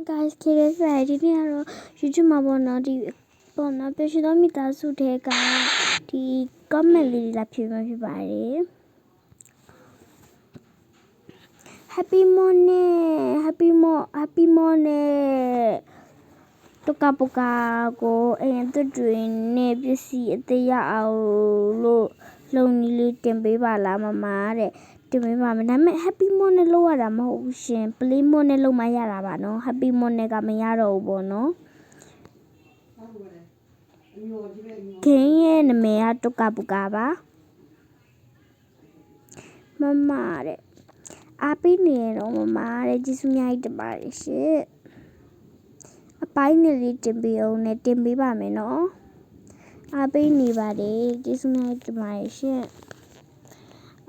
guys ခေတ်ဆိုင်ဒီနေ့ကတော့ YouTube မှာပေါ့နော်ဒီပေါ့နော်ပြရှင်တော်မိသားစုထဲကဒီ comment လေးတွေလာဖြေမှာဖြစ်ပါတယ် Happy morning တုကပုကာကိုအရင်သွတ်တွေနဲ့ပစ္စည်းအသေးရအောင်လို့လုံနီလေးတင်ပေးပါလားမမတဲ့တင်ပေးပါမယ်ဒါပေမဲ့ Happy morning လို့ရတာမဟုတ်ဘူးရှင် Play morning လို့မှရတာပါနော် Happy morning ကမရတော့ဘူးပေါ့နော်ခင်းရဲ့နာမည်ကတုကပုကာပါမမတဲ့အားပေးနေတော့မမတဲ့ကျေးဇူးများကြီးတင်ပါတယ်ရှင်အပိုင်းနေလေးတင်ပေးအောင်နဲ့တင်ပေးပါမယ်နော်အားပေးနေပါတယ်ကျေးဇူးများတင်ပါတယ်ရှင်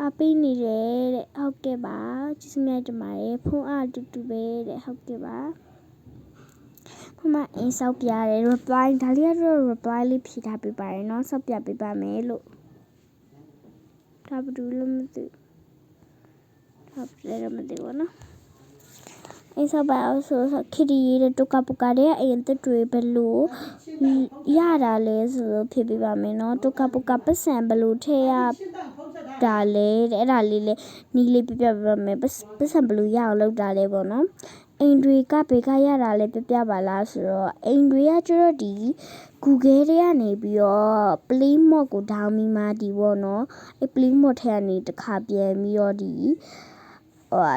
အားပေးနေတယ်တဲ့ဟုတ်ကဲ့ပါကျေးဇူးများတင်ပါတယ်ဖုန်းအားတူတူပဲတဲ့ဟုတ်ကဲ့ပါမမအင်းဆောက်ပြတယ် reply ဒါလေးကတော့ reply လေးဖြေထားပေးပါတယ်နော်ဆောက်ပြပေးပါမယ်လို့ဒါဘာလို့မသိဒါလည်းမသိဘူးနော်အင်းဆောက်ပါအောင်ဆိုခရီးရဲ့တုကပုကာတဲ့အရင်တက်တွေဘလို့ရတာလဲဆိုတော့ဖြေပေးပါမယ်နော်တုကပုကာပတ်စံဘလို့ထည့်ရတာလဲတဲ့အဲ့ဒါလေးလေနီးလေးပြပြပါမယ်ပတ်စံဘလို့ရအောင်လုပ်တာလဲပေါ့နော်အိမ်တွေကဘေကရတာလဲပြပါလားဆိုတော့အိမ်တွေကကျတော့ဒီ Google တွေကနေပြီးတော့ Play Mode ကို down ပြီးမှဒီပေါ့နော်အဲ့ Play Mode ထဲကနေတစ်ခါပြန်ပြီးတော့ဒီ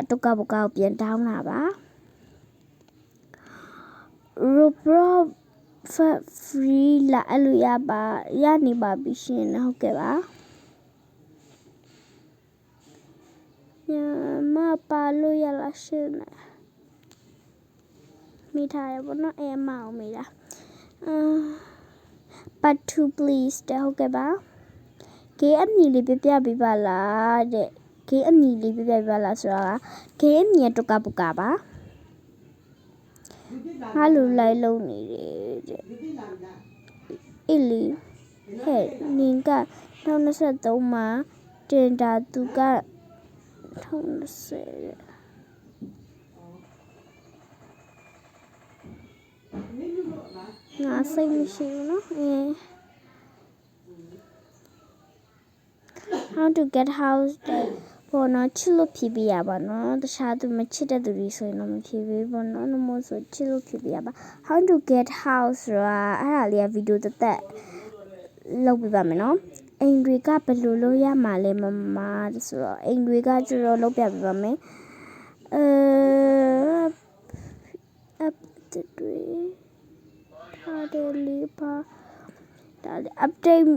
တုကပုကာကိုပြန် down လာပါ Roblox free လာအဲ့လိုရနေပါပြီရှင်ဟုတ်ကဲ့ပါမပါလို့ရလားရှင်မိထားရပါတော့အဲမအောင်မိလားbut to please တဲ့ဟုတ်ကဲ့ပါကေအမီလေးပြပေးပါလားတဲ့ကေအမီလေးပြပေးပါလားဆိုတာကေအမီတုကပုကာပါငါလိုလိုက်လုံးနေတယ်တဲ့အေးလီဟဲ့နင်က2023မှာတင်တာသူက2020တဲ့ငါစိတ်မရှိဘူးနော်how to get house တဲ့ပေါ်နော်ချစ်လို့ဖြေပေးရပါနော်တခြားသူမချစ်တဲ့သူတွေဆိုရင်တော့မဖြေပေးဘူးနော်နမို့ဆိုချစ်လို့ဖြေပေးရပါ how to get house ဆိုတာအဲ့ဒါလေးကဗီဒီယိုတက်လုပ်ပြပါမယ်နော်အိမ်တွေကဘယ်လိုလုပ်ရမှာလဲမမဆိုတော့အိမ်တွေကကျတော့လုပ်ပြပေးပါမယ်update တွေထားတယ်လေးပါဒါလေး update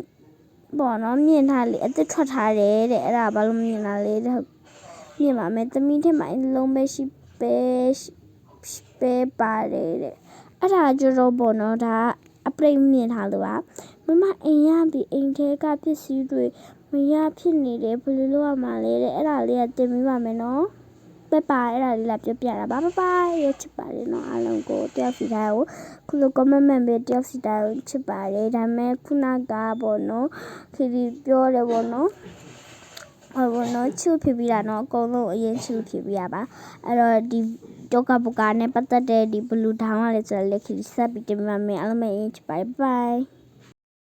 ဘောနော်မြင်ထားလေအသက်ထွက်ထားတယ်တဲ့အဲ့ဒါဘာလို့မြင်လာလဲတဲ့မြင်ပါမယ်သမီးထက်မှအလုံးပဲရှိပဲပါတယ်တဲ့အဲ့ဒါကျတော့ဘောနော်ဒါအပရိတ်မြင်ထားလို့ပါမမအိမ်ရပြီအိမ်ထဲကပစ္စည်းတွေမရဖြစ်နေတယ်ဘယ်လိုလုပ်ရမှာလဲတဲ့အဲ့ဒါလေးကတင်ပေးပါမယ်နော်ပပအဲ့ဒါလေးလာပြတာပါပရချစ်ပါတယ်နော်အားလုံးကိုတယောက်စီတိုင်းကိုခုလို comment မှန်ပဲတယောက်စီတိုင်းကိုချစ်ပါတယ်ဒါပေမဲ့ခုနကပေါ့နော်ခရီးပြောတယ်ပေါ့နော်ဘောနော်ချူဖြစ်ပြီးတာနော်အကုန်လုံးအရင်ချူဖြစ်ပြီးရပါအဲ့တော့ဒီတုကပုကာနဲ့ပတ်သက်တဲ့ဒီဘလူးထောင်းရလဲဆိုတော့လက်ခရီးဆက်ပြီးတင်ပါမယ်အားလုံးပဲအရင်ချစ်ပါတယ် bye